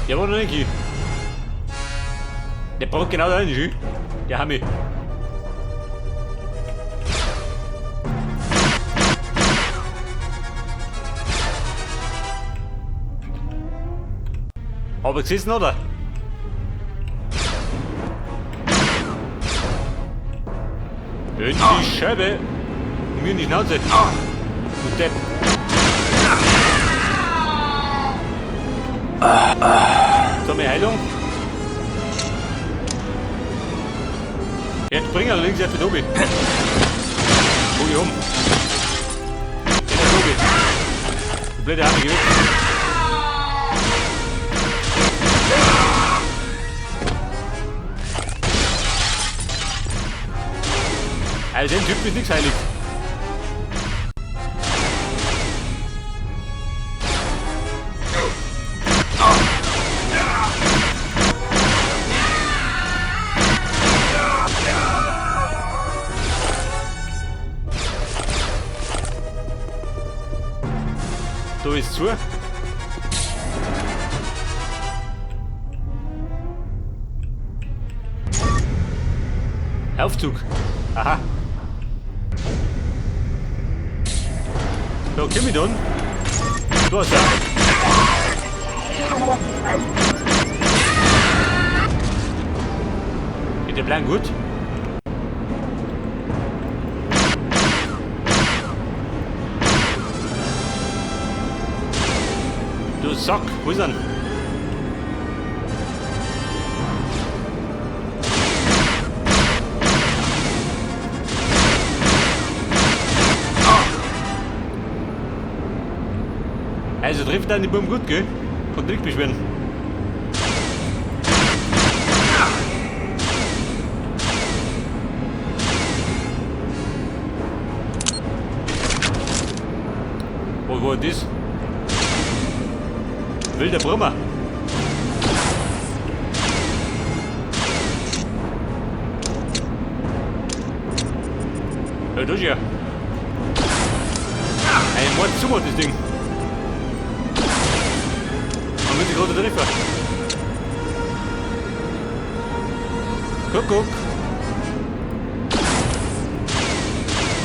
Der war noch nicht hier. Der braucht genau da rein, der haben mich. Aber gesessen, oder? In die Scheibe. Mir in die Schnauze. Du Depp. So, mehr Heilung. Jetzt bring er links jetzt mit oben. Hol die um. Jetzt oben. Die blöde Arme, geh weg. Also den Typ ist nichts heilig. Da ist zu. Aufzug. Aha. Da komm ich dann. Da ist er. Geht der Plan gut? Du Sack, wo ist er denn? Also trifft er die Bombe gut, gell? Kann nicht beschweren. Was war das? Wilder Brummer. Ja, das ist ja. Ein Mord zu das Ding. Man muss sich gerade treffen. Guck.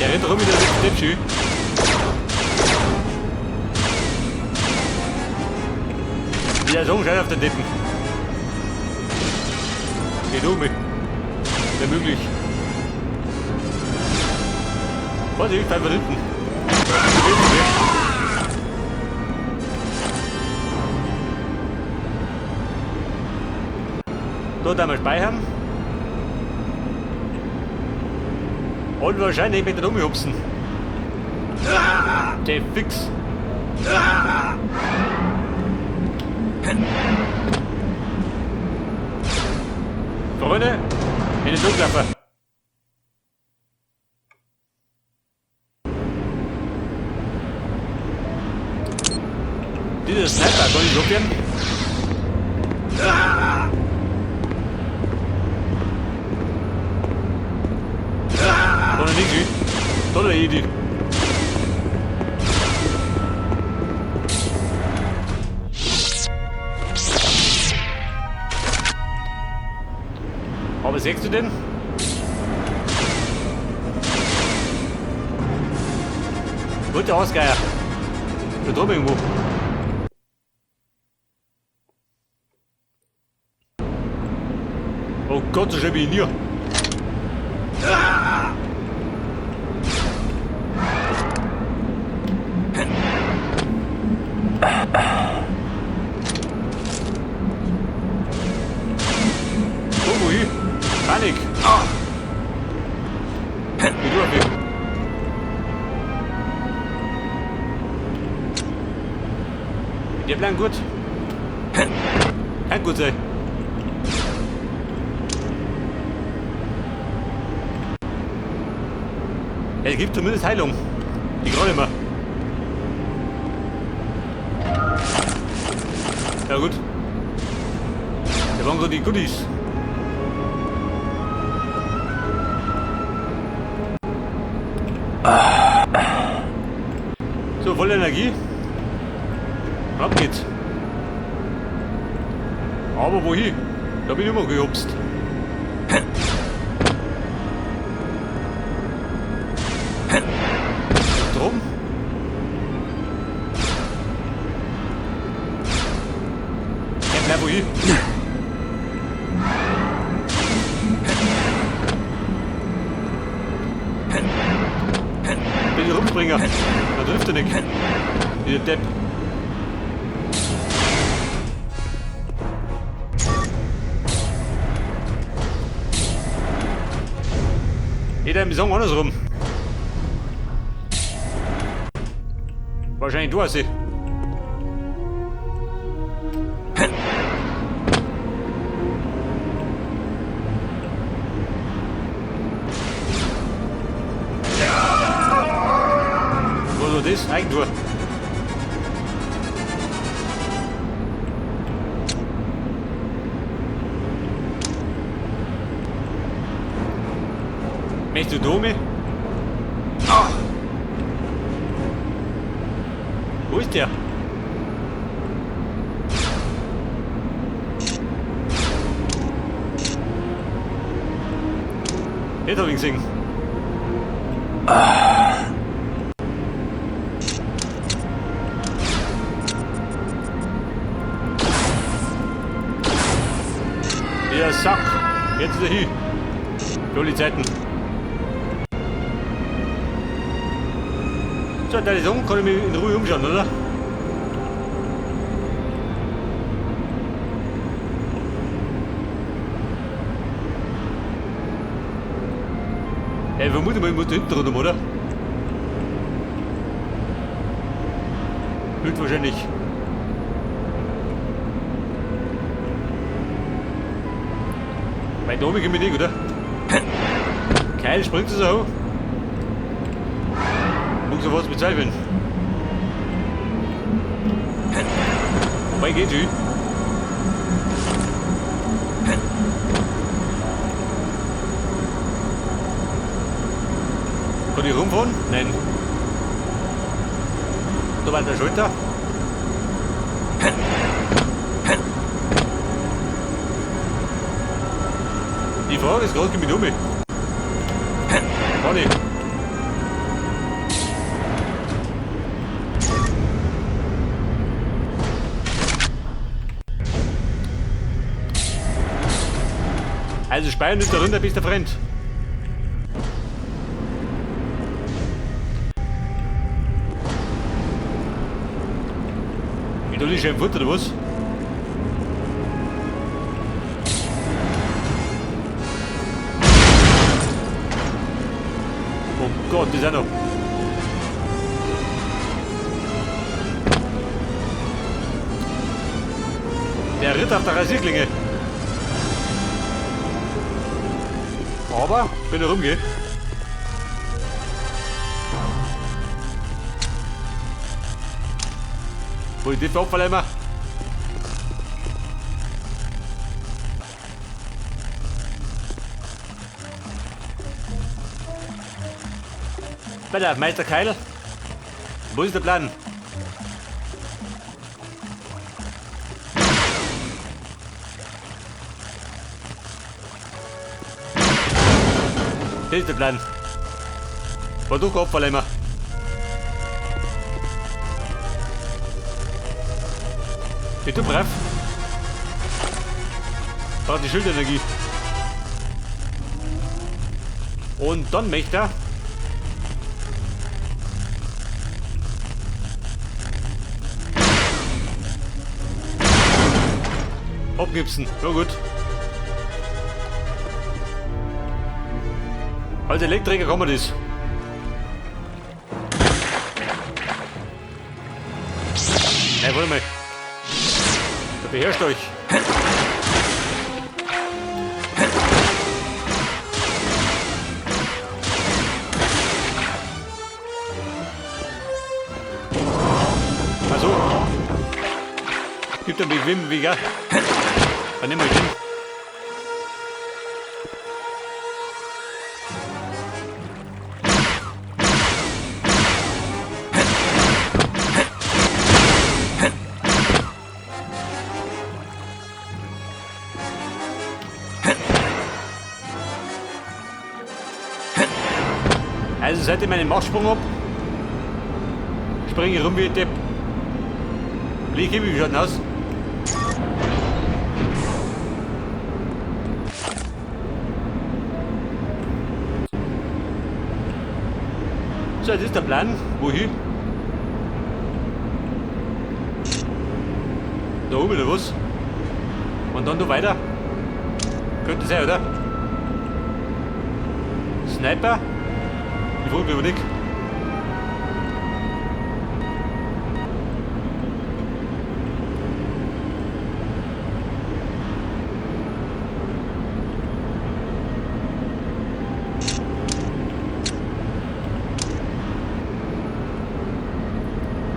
Der rennt rum mit der Steppschuh. Wieder so scheiß auf den Deppen. Geht um mich. Wäre möglich. Vorsicht, bleib von hinten. Dort einmal speichern. Und wahrscheinlich mit der rumhupsen. Der fix. Freunde, in den Dunkelapper. Dieser Sniper, kann ich probieren? Oder nicht, tolle Idee. Aber siehst du den? Guter Ausgeier. Da drüben irgendwo. Oh Gott, so schön wie in hier. Wohin? Panik! Wie du auf. Der Plan gut. Kann gut sein. Es gibt zumindest Heilung. Die gerade immer. Ja gut. Da waren so die Goodies. So, volle Energie. Ab geht's. Aber wohin? Da bin ich immer gehupst. Drum. Bleib wohin? Bin ich Rumspringer. Da trifft er nicht. Wie der Depp. Jeder im Song andersrum. Wahrscheinlich du hast sie. Wo ist das? Eigentor. Möchtest du Dome? Ah. Wo ist der? Jetzt hab ich ihn gesehen. Der Sack. Jetzt ist er hier. Jolly Zeiten. So, da ist um, kann ich mich in Ruhe umschauen, oder? Ich vermute mal, ich muss da hinten runter, oder? Höchstwahrscheinlich. Weit oben komme ich nicht, oder? Keil springt es so. Muss sowas bezweifeln. Wobei geht sie. Kann ich rumfahren? Nein. Da war der Schulter. Die Frage ist gerade, komm ich um. Kann ich. Also speiern nicht da runter, bis der brennt. Wie du nicht schön Futter oder was? Oh Gott, das ist auch noch. Der Ritter auf der Rasierklinge. Aber, wenn er rumgeht. Wo ist die Opfer immer? Weiter, Meister Keil. Wo ist der Plan? Das ist der Plan. War du Opfer immer. Bist du brav? Braucht die Schildenergie. Und dann möchte er. Abgipsen, ja gut. Als Elektriker kann man das. Nein, warte mal. Da beherrscht euch. Also. Gibt ein bequemen Weg, ja? Dann nehmen wir den. Seite meinen Machsprung ab. Springe rum wie ein Depp. Liege wie schaut denn aus? So, das ist der Plan. Wohin? Da oben oder was? Und dann da weiter? Könnte sein, oder? Sniper? Ich frage mich aber nicht.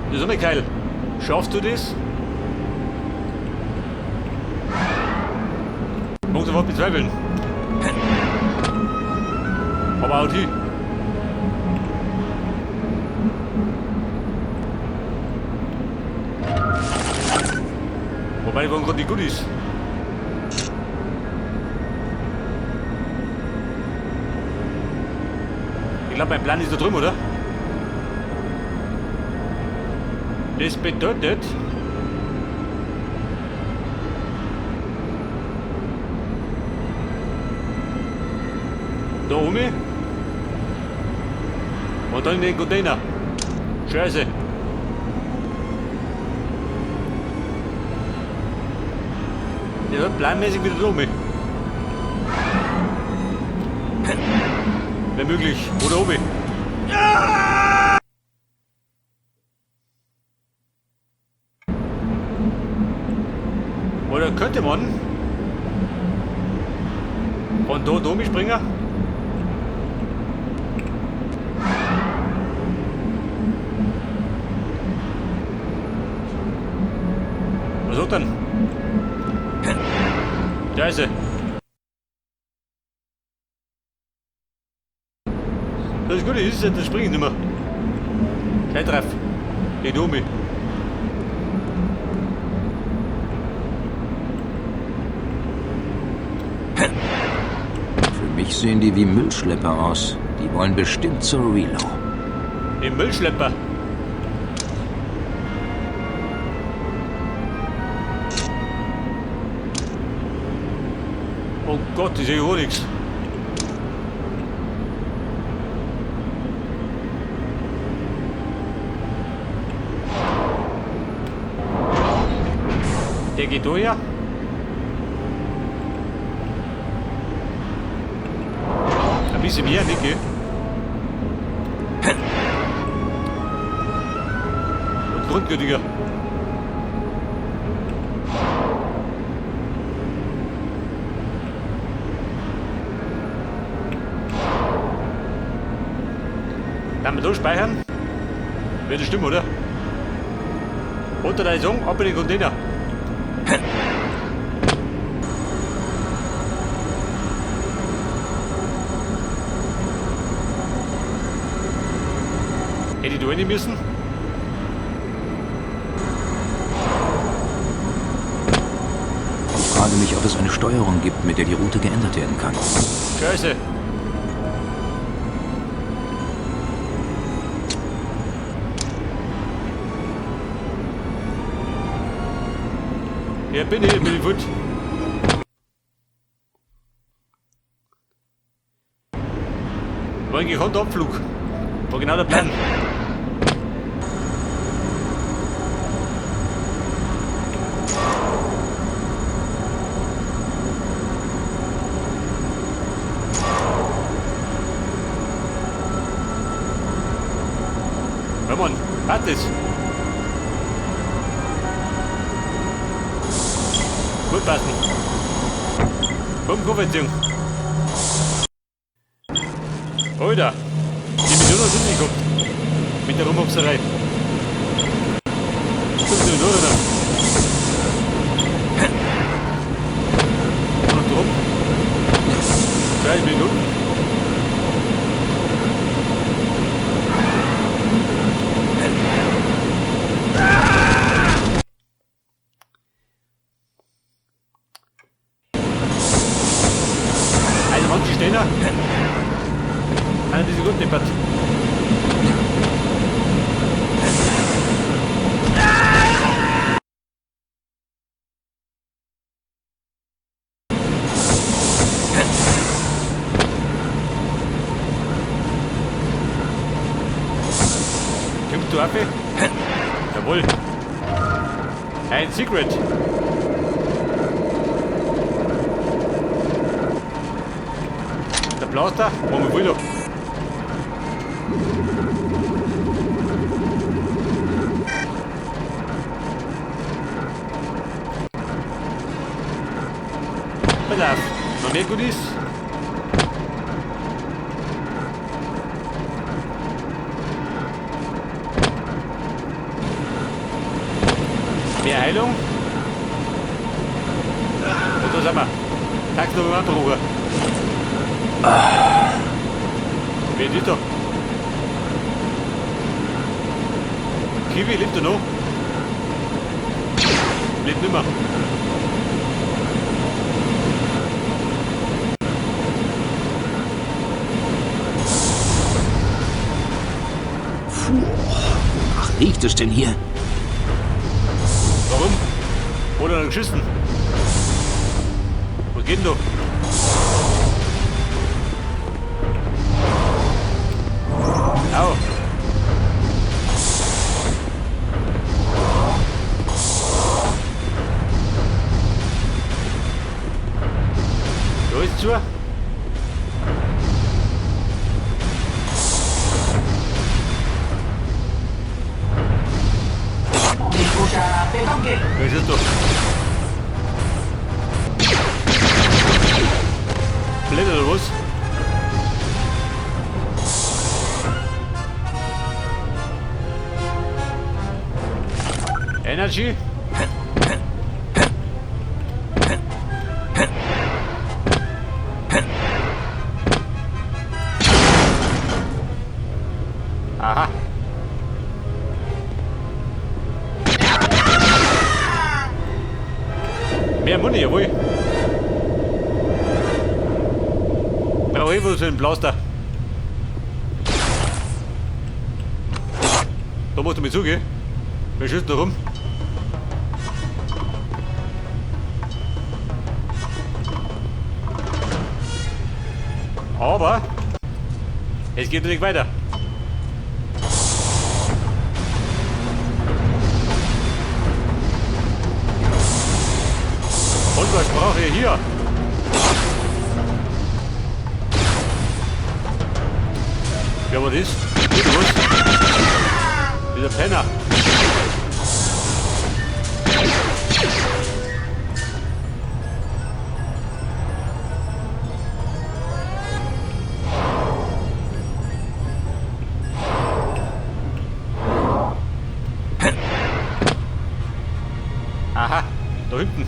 Das ist auch nicht geil. Schaffst du das? Magst du was bezweifeln? Aber auch die. Wobei die waren gerade nicht gut ist. Ich glaube, mein Plan ist da drüben, oder? Das bedeutet... Da oben. Und dann in den Container. Scheiße. Der wird planmäßig wieder da oben. Wenn möglich. Oder oben. Oder könnte man von da oben springen? Was sagt denn? Scheiße. Das Gute ist, das springe ich nicht mehr. Scheiß drauf. Geht um mich. Für mich sehen die wie Müllschlepper aus. Die wollen bestimmt zur Relo. Im Müllschlepper. Oh Gott, ich sehe auch nichts. Der geht durch, ja? Ein bisschen mehr, Niki. Und grundgültiger. Kann man da speichern? Wird das stimmen, oder? Unter der Saison, ab in den Container. Hätte ich da rein müssen? Ich frage mich, ob es eine Steuerung gibt, mit der die Route geändert werden kann. Scheiße. Ja, bin ich gut. War ein gekonnter Abflug. War genau der Plan. Hör mal, hat es. Gut passen. Komm, Kurvenziehung. Alter, die Mission hat es nicht gehabt. Mit der Rumhopserei. Kommst du nicht oder? Und drum. 3 Minuten. Also manche stehen da. Einer diese gut deppert. Jawohl. Ein Secret. Der Blaster, machen wir wieder. Pass auf, noch mehr Goodies. Mehr Heilung. Und da sind wir. Tags noch im Anrufer. Wer ist da? Kiwi, lebt er noch? Lebt nicht mehr. Wonach riecht es denn hier? Warum? Oder noch geschissen? Wo geht denn du? Au! So ist es zu. Wer ist das? Blöd oder was? Energy? Aha. Mehr Muni, jawohl. Brauche ich wohl so einen Blaster. Da musst du mich zugehen. Wer schießt da rum? Aber es geht nicht weiter. Und was brauche ich hier? Ja, was ist? Was? Dieser Penner. Aha, da hinten.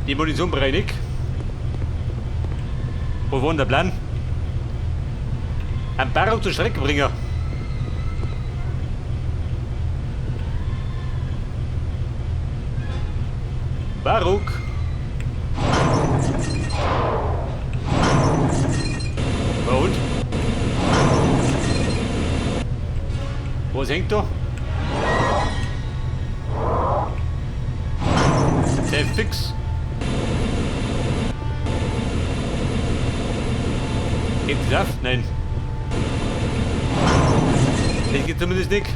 Die Munition bereit. Wo war denn der Plan? Ein Barrow zur Strecke bringen. Baruch. Und? Was hängt da? Sehr fix. Gibt es auf? Nein. Das geht zumindest nicht.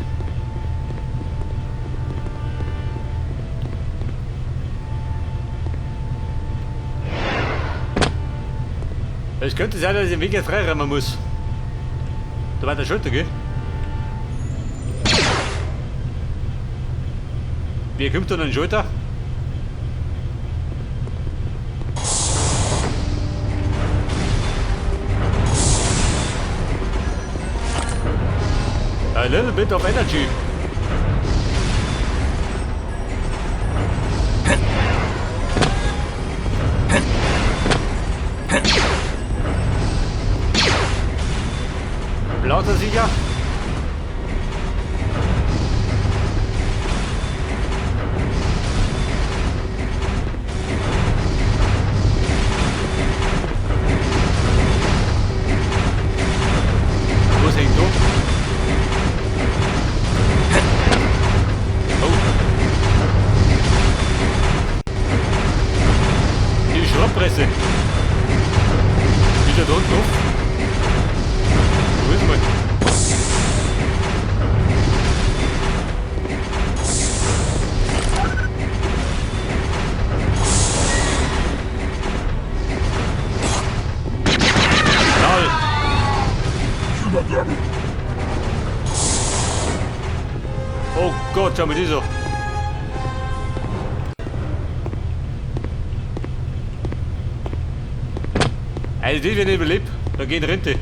Es könnte sein, dass ich den Weg jetzt freiräumen muss. Da war der Schulter, gell? Wie kommt da noch ein Schulter? A little bit of energy. Lauter sicher. Wo ist hängt du? Oh. Die Schwung. Abpresse. Wieder da unten auf. Wo ist mal? Oh Gott, schau mal die so. Also die, wenn ich überlebe, dann gehen Rente.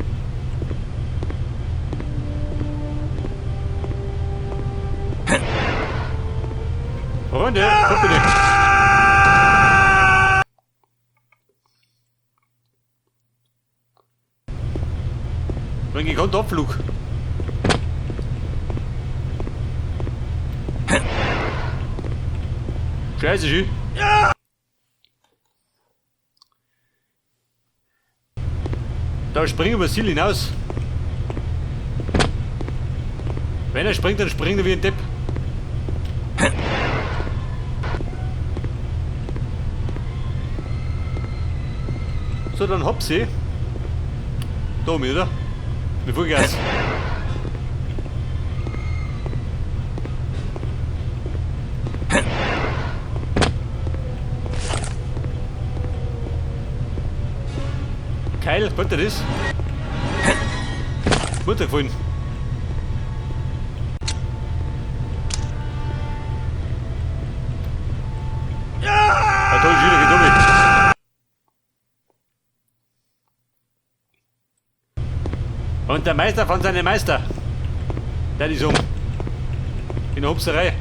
Freunde, kommt bitte. Mein gekonnter Abflug. Scheiße, schön. Da springen wir das Ziel hinaus. Wenn er springt, dann springt er wie ein Depp. So, dann hopp sie. Da oben, oder? Mit Vollgas. Keil, konnte das? Mutter gefallen. Ah, da ist wieder gedoppelt. Und der Meister von seinem Meister. Der ist um. In der Hupserei.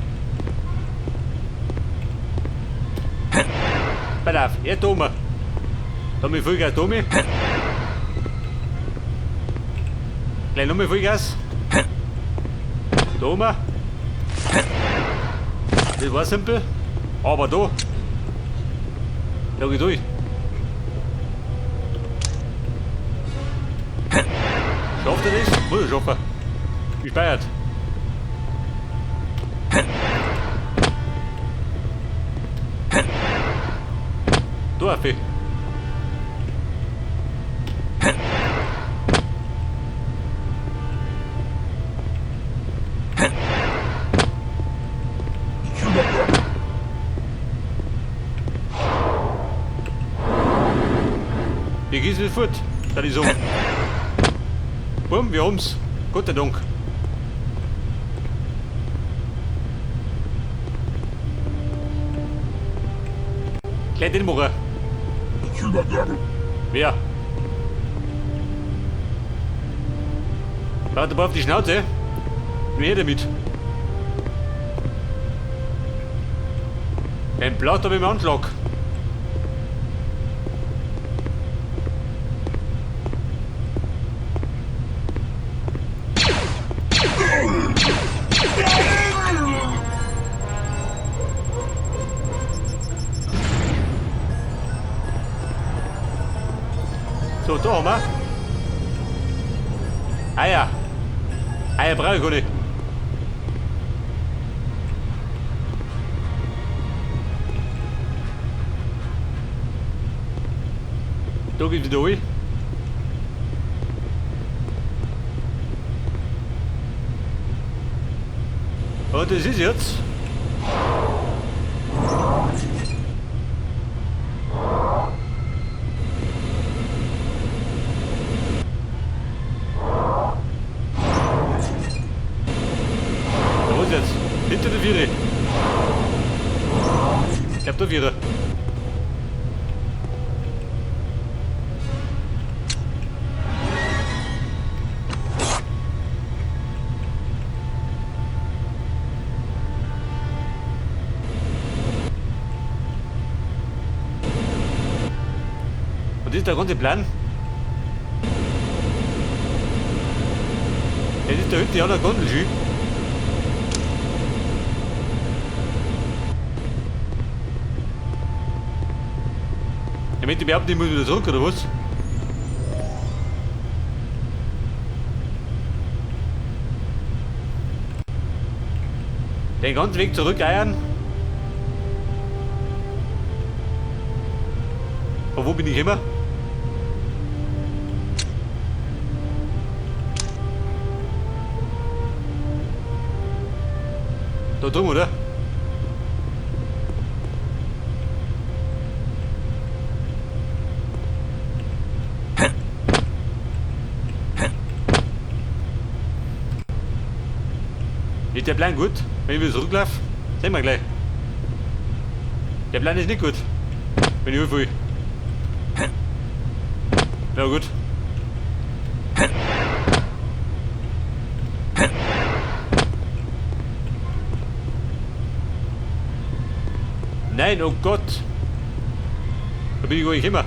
Pass auf, er Tome. Da haben wir Vollgas, Tome. Gleich nochmal Vollgas. Tome. Das war simpel. Aber da. Da geht durch. Schafft er das? Muss er schaffen. Gespeiert. Da, Affe. Wir gehen wieder fort. Das ist um. Bumm, wir haben's. Gott sei Dank. Gleich den machen. Wer? Warte mal auf die Schnauze. Wer damit? Ein Blatt habe ich im Anschlag. So, da haben wir. Eier. Eier brauche ich gar nicht. Da geht wieder rein. Und das ist jetzt. Da ist jetzt. Hinter der Viere. Ich hab da Viere. Das ist der ganze Plan. Jetzt ist da hinten ja noch Gondel schön. Ich möchte überhaupt nicht, muss wieder zurück, oder was? Den ganzen Weg zurück eiern. Von wo bin ich immer? Da drüben, oder? Ist der Plan gut? Wenn ich wieder zurücklaufe? Sehen wir gleich. Der Plan ist nicht gut. Wenn ich will. Ja gut. Nein, oh Gott. Da bin ich gar nicht immer.